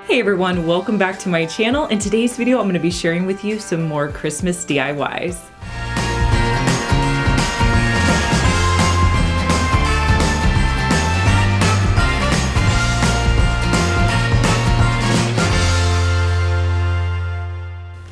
Hey everyone, welcome back to my channel. In today's video, I'm going to be sharing with you some more Christmas DIYs.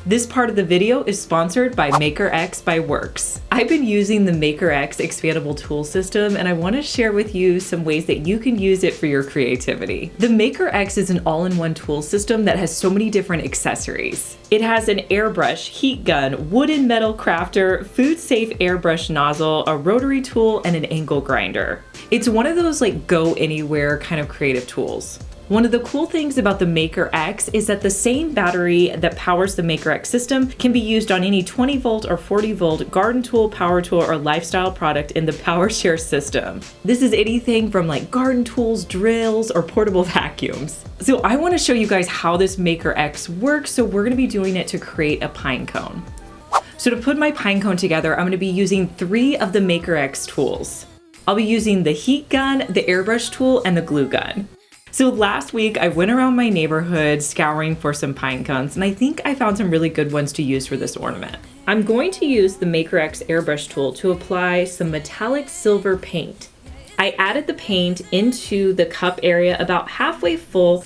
This part of the video is sponsored by MakerX by Works. I've been using the MakerX expandable tool system and I want to share with you some ways that you can use it for your creativity. The MakerX is an all-in-one tool system that has so many different accessories. It has an airbrush, heat gun, wooden metal crafter, food-safe airbrush nozzle, a rotary tool, and an angle grinder. It's one of those go anywhere kind of creative tools. One of the cool things about the MakerX is that the same battery that powers the MakerX system can be used on any 20 volt or 40 volt garden tool, power tool, or lifestyle product in the PowerShare system. This is anything from garden tools, drills, or portable vacuums. So I want to show you guys how this MakerX works. So we're going to be doing it to create a pine cone. So to put my pine cone together, I'm going to be using 3 of the MakerX tools. I'll be using the heat gun, the airbrush tool, and the glue gun. So last week I went around my neighborhood scouring for some pine cones, and I think I found some really good ones to use for this ornament. I'm going to use the MakerX airbrush tool to apply some metallic silver paint. I added the paint into the cup area about halfway full.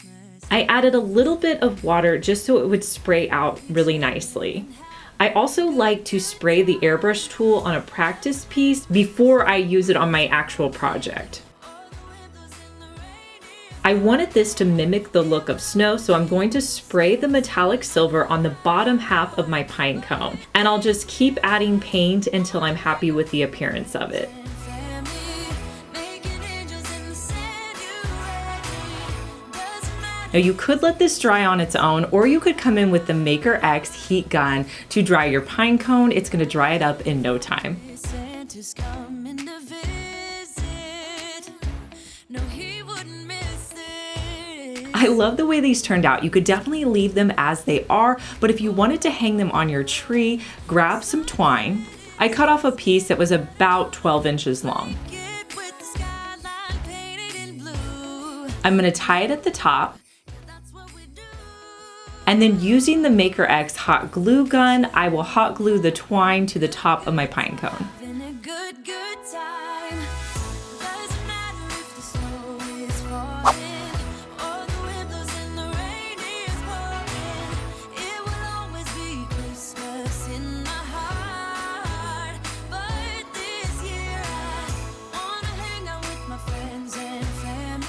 I added a little bit of water just so it would spray out really nicely. I also like to spray the airbrush tool on a practice piece before I use it on my actual project. I wanted this to mimic the look of snow, so I'm going to spray the metallic silver on the bottom half of my pine cone. And I'll just keep adding paint until I'm happy with the appearance of it. Now you could let this dry on its own, or you could come in with the MakerX heat gun to dry your pine cone. It's going to dry it up in no time. I love the way these turned out. You could definitely leave them as they are, but if you wanted to hang them on your tree, grab some twine. I cut off a piece that was about 12 inches long. I'm going to tie it at the top. And then using the MakerX hot glue gun, I will hot glue the twine to the top of my pine cone.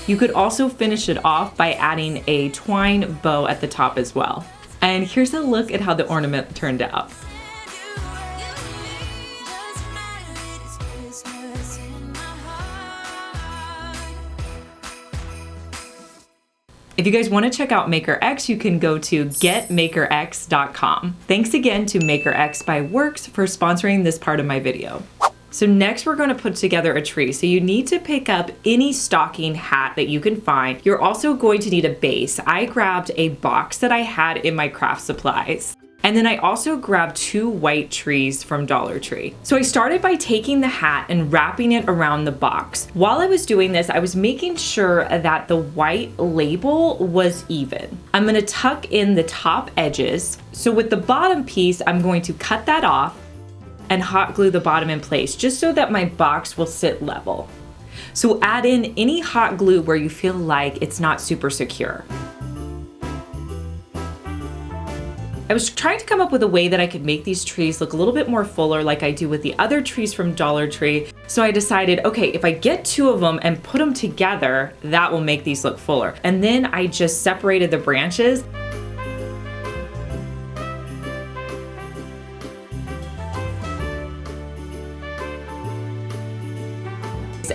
You could also finish it off by adding a twine bow at the top as well. And here's a look at how the ornament turned out. If you guys want to check out MakerX, you can go to getmakerx.com. Thanks again to MakerX by Works for sponsoring this part of my video. So next we're going to put together a tree. So you need to pick up any stocking hat that you can find. You're also going to need a base. I grabbed a box that I had in my craft supplies. And then I also grabbed 2 white trees from Dollar Tree. So I started by taking the hat and wrapping it around the box. While I was doing this, I was making sure that the white label was even. I'm going to tuck in the top edges. So with the bottom piece, I'm going to cut that off and hot glue the bottom in place just so that my box will sit level. So add in any hot glue where you feel like it's not super secure. I was trying to come up with a way that I could make these trees look a little bit more fuller like I do with the other trees from Dollar Tree. So I decided, okay, if I get 2 of them and put them together, that will make these look fuller. And then I just separated the branches.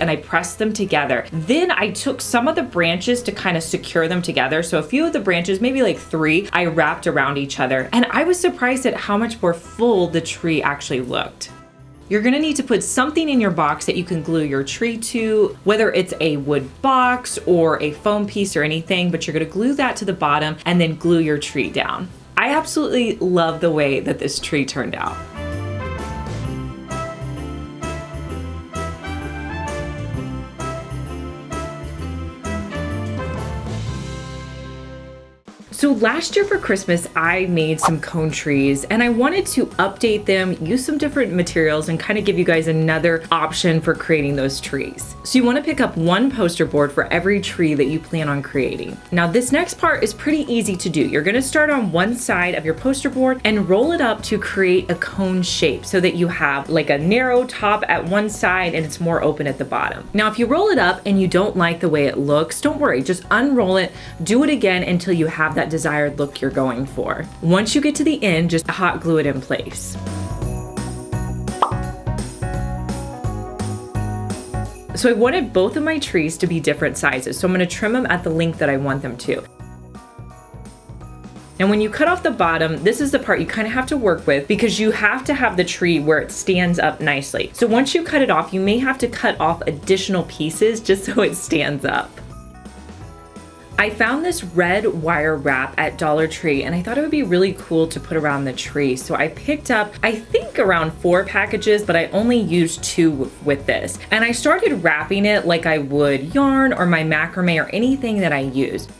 And I pressed them together. Then I took some of the branches to kind of secure them together. So a few of the branches, maybe 3, I wrapped around each other. And I was surprised at how much more full the tree actually looked. You're gonna need to put something in your box that you can glue your tree to, whether it's a wood box or a foam piece or anything, but you're gonna glue that to the bottom and then glue your tree down. I absolutely love the way that this tree turned out. So last year for Christmas, I made some cone trees and I wanted to update them, use some different materials, and kind of give you guys another option for creating those trees. So you want to pick up one poster board for every tree that you plan on creating. Now this next part is pretty easy to do. You're going to start on one side of your poster board and roll it up to create a cone shape so that you have like a narrow top at one side and it's more open at the bottom. Now if you roll it up and you don't like the way it looks, don't worry, just unroll it, do it again until you have that desired look you're going for. Once you get to the end, just hot glue it in place. So I wanted both of my trees to be different sizes, so I'm going to trim them at the length that I want them to. And when you cut off the bottom, this is the part you kind of have to work with because you have to have the tree where it stands up nicely. So once you cut it off, you may have to cut off additional pieces just so it stands up. I found this red wire wrap at Dollar Tree and I thought it would be really cool to put around the tree. So I picked up, I think around 4 packages, but I only used 2 with this. And I started wrapping it like I would yarn or my macrame or anything that I used.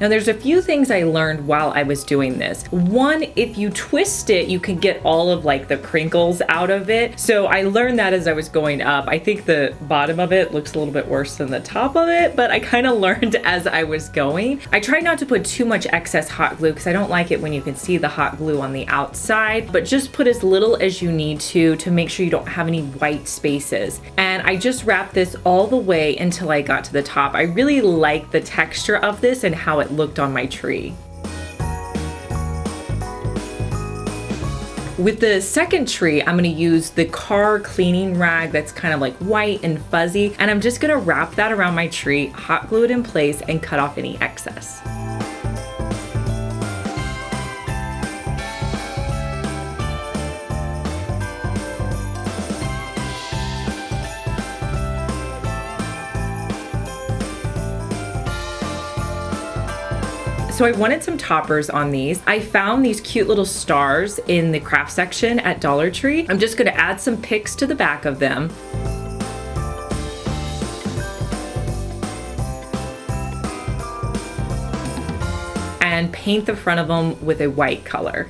Now there's a few things I learned while I was doing this. One, if you twist it, you can get all of like the crinkles out of it. So I learned that as I was going up. I think the bottom of it looks a little bit worse than the top of it, but I kind of learned as I was going. I tried not to put too much excess hot glue because I don't like it when you can see the hot glue on the outside, but just put as little as you need to make sure you don't have any white spaces. And I just wrapped this all the way until I got to the top. I really like the texture of this and how it looked on my tree. With the second tree, I'm going to use the car cleaning rag that's kind of like white and fuzzy, and I'm just going to wrap that around my tree, hot glue it in place, and cut off any excess. So I wanted some toppers on these. I found these cute little stars in the craft section at Dollar Tree. I'm just gonna add some picks to the back of them. And paint the front of them with a white color.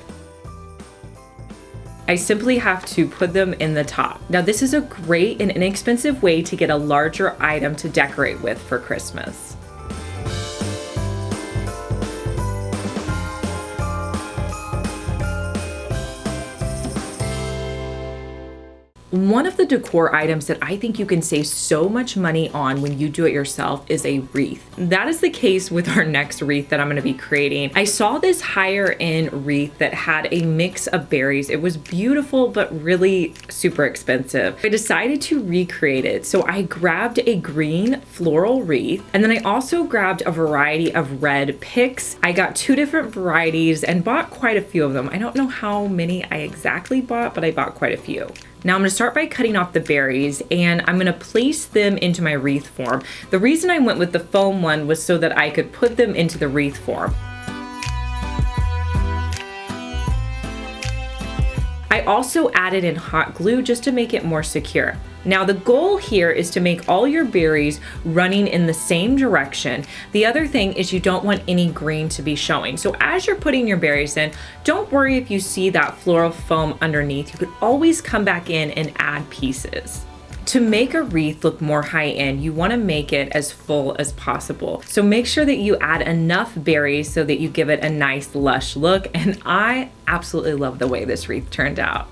I simply have to put them in the top. Now this is a great and inexpensive way to get a larger item to decorate with for Christmas. One of the decor items that I think you can save so much money on when you do it yourself is a wreath. That is the case with our next wreath that I'm going to be creating. I saw this higher end wreath that had a mix of berries. It was beautiful, but really super expensive. I decided to recreate it. So I grabbed a green floral wreath, and then I also grabbed a variety of red picks. I got 2 different varieties and bought quite a few of them. I don't know how many I exactly bought, but I bought quite a few. Now I'm going to start by cutting off the berries, and I'm going to place them into my wreath form. The reason I went with the foam one was so that I could put them into the wreath form. I also added in hot glue just to make it more secure. Now the goal here is to make all your berries running in the same direction. The other thing is you don't want any green to be showing. So as you're putting your berries in, don't worry if you see that floral foam underneath. You could always come back in and add pieces. To make a wreath look more high-end, you want to make it as full as possible. So make sure that you add enough berries so that you give it a nice lush look, and I absolutely love the way this wreath turned out.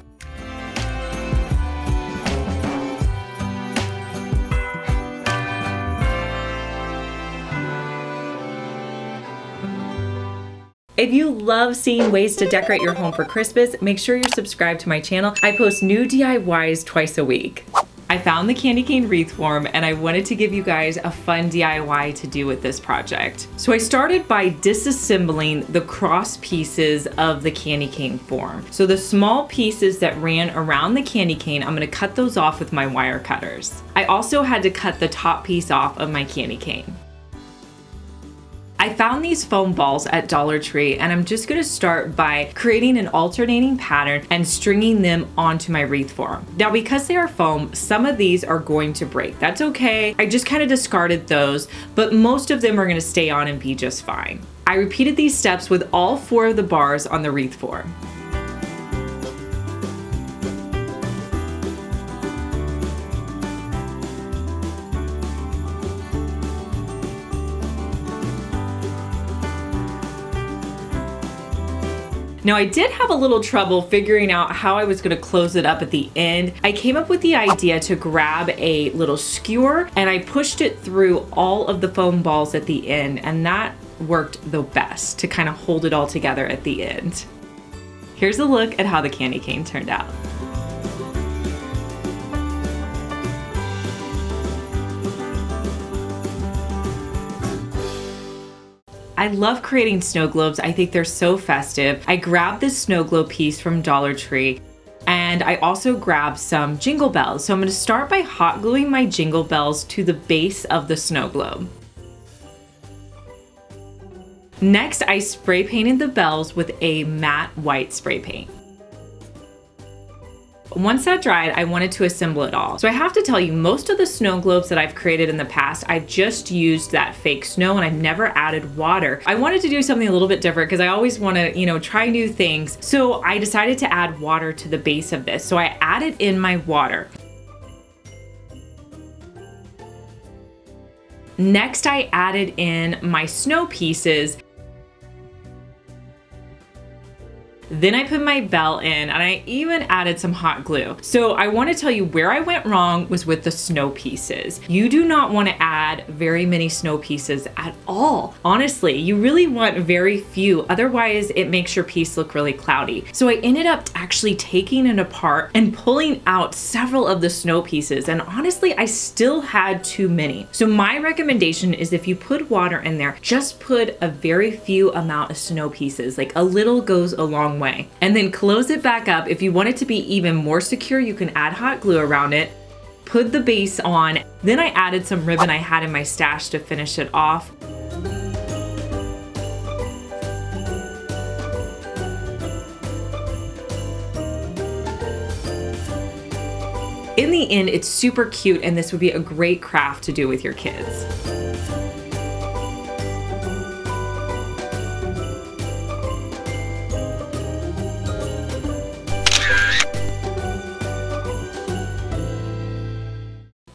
If you love seeing ways to decorate your home for Christmas, make sure you're subscribed to my channel. I post new DIYs twice a week. I found the candy cane wreath form and I wanted to give you guys a fun DIY to do with this project. So I started by disassembling the cross pieces of the candy cane form. So the small pieces that ran around the candy cane, I'm gonna cut those off with my wire cutters. I also had to cut the top piece off of my candy cane. I found these foam balls at Dollar Tree, and I'm just gonna start by creating an alternating pattern and stringing them onto my wreath form. Now, because they are foam, some of these are going to break. That's okay. I just kind of discarded those, but most of them are gonna stay on and be just fine. I repeated these steps with all 4 of the bars on the wreath form. Now I did have a little trouble figuring out how I was going to close it up at the end. I came up with the idea to grab a little skewer and I pushed it through all of the foam balls at the end, and that worked the best to kind of hold it all together at the end. Here's a look at how the candy cane turned out. I love creating snow globes. I think they're so festive. I grabbed this snow globe piece from Dollar Tree, and I also grabbed some jingle bells. So I'm gonna start by hot gluing my jingle bells to the base of the snow globe. Next, I spray painted the bells with a matte white spray paint. Once that dried, I wanted to assemble it all. So I have to tell you, most of the snow globes that I've created in the past, I've just used that fake snow and I've never added water. I wanted to do something a little bit different because I always want to, try new things. So I decided to add water to the base of this. So I added in my water. Next, I added in my snow pieces. Then I put my bell in, and I even added some hot glue. So I want to tell you where I went wrong was with the snow pieces. You do not want to add very many snow pieces at all. Honestly, you really want very few, otherwise it makes your piece look really cloudy. So I ended up actually taking it apart and pulling out several of the snow pieces, and honestly, I still had too many. So my recommendation is if you put water in there, just put a very few amount of snow pieces, like a little goes a long way. And then close it back up. If you want it to be even more secure, you can add hot glue around it, put the base on. Then I added some ribbon I had in my stash to finish it off. In the end, it's super cute, and this would be a great craft to do with your kids.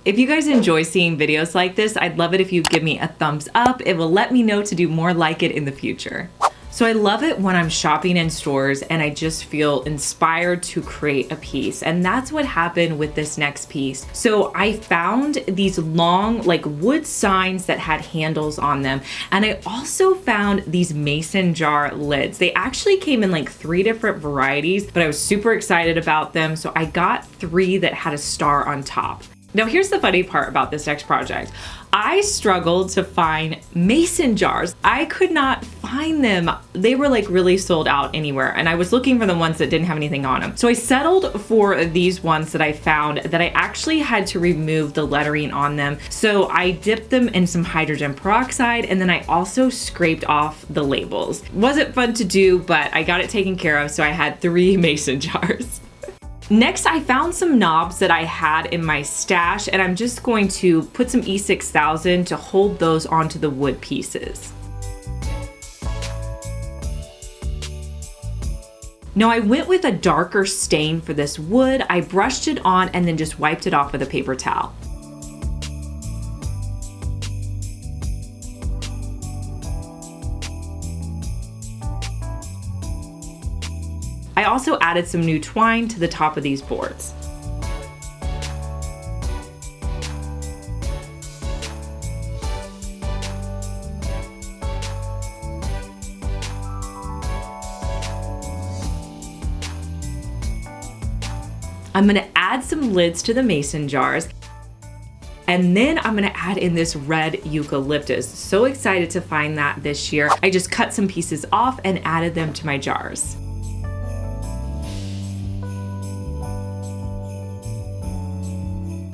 If you guys enjoy seeing videos like this, I'd love it if you give me a thumbs up. It will let me know to do more like it in the future. So I love it when I'm shopping in stores and I just feel inspired to create a piece. And that's what happened with this next piece. So I found these long wood signs that had handles on them. And I also found these mason jar lids. They actually came in 3 different varieties, but I was super excited about them. So I got 3 that had a star on top. Now here's the funny part about this next project. I struggled to find mason jars. I could not find them. They were really sold out anywhere, and I was looking for the ones that didn't have anything on them. So I settled for these ones that I found that I actually had to remove the lettering on them. So I dipped them in some hydrogen peroxide, and then I also scraped off the labels. Wasn't fun to do, but I got it taken care of, so I had 3 mason jars. Next, I found some knobs that I had in my stash, and I'm just going to put some E6000 to hold those onto the wood pieces. Now I went with a darker stain for this wood. I brushed it on and then just wiped it off with a paper towel. I also added some new twine to the top of these boards. I'm gonna add some lids to the mason jars, and then I'm gonna add in this red eucalyptus. So excited to find that this year. I just cut some pieces off and added them to my jars.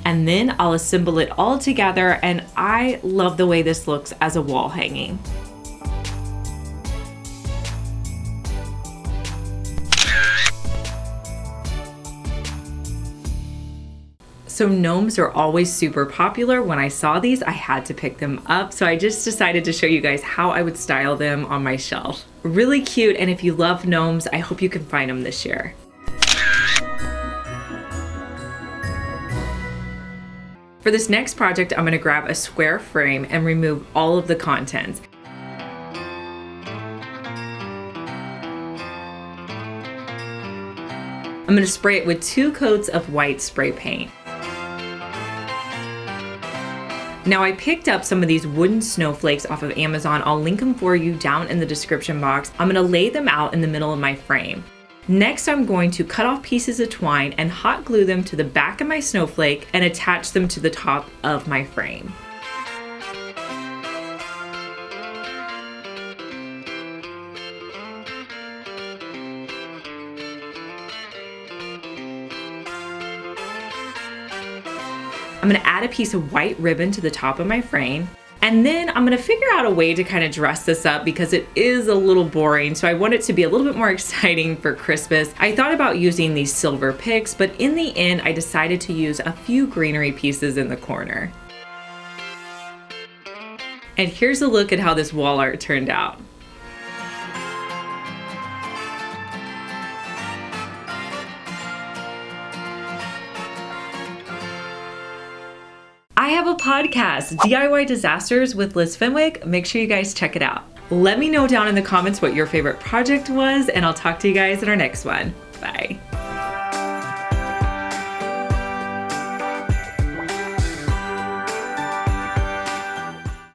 And then I'll assemble it all together, and I love the way this looks as a wall hanging. So So gnomes are always super popular. When I saw these, I had to pick them up. So I just decided to show you guys how I would style them on my shelf. Really cute, and if you love gnomes, I hope you can find them this year. For this next project, I'm gonna grab a square frame and remove all of the contents. I'm gonna spray it with 2 coats of white spray paint. Now I picked up some of these wooden snowflakes off of Amazon. I'll link them for you down in the description box. I'm gonna lay them out in the middle of my frame. Next, I'm going to cut off pieces of twine and hot glue them to the back of my snowflake and attach them to the top of my frame. I'm gonna add a piece of white ribbon to the top of my frame. And then I'm gonna figure out a way to kind of dress this up because it is a little boring. So I want it to be a little bit more exciting for Christmas. I thought about using these silver picks, but in the end, I decided to use a few greenery pieces in the corner. And here's a look at how this wall art turned out. I have a podcast, DIY Disasters with Liz Fenwick. Make sure you guys check it out. Let me know down in the comments what your favorite project was, and I'll talk to you guys in our next one. Bye.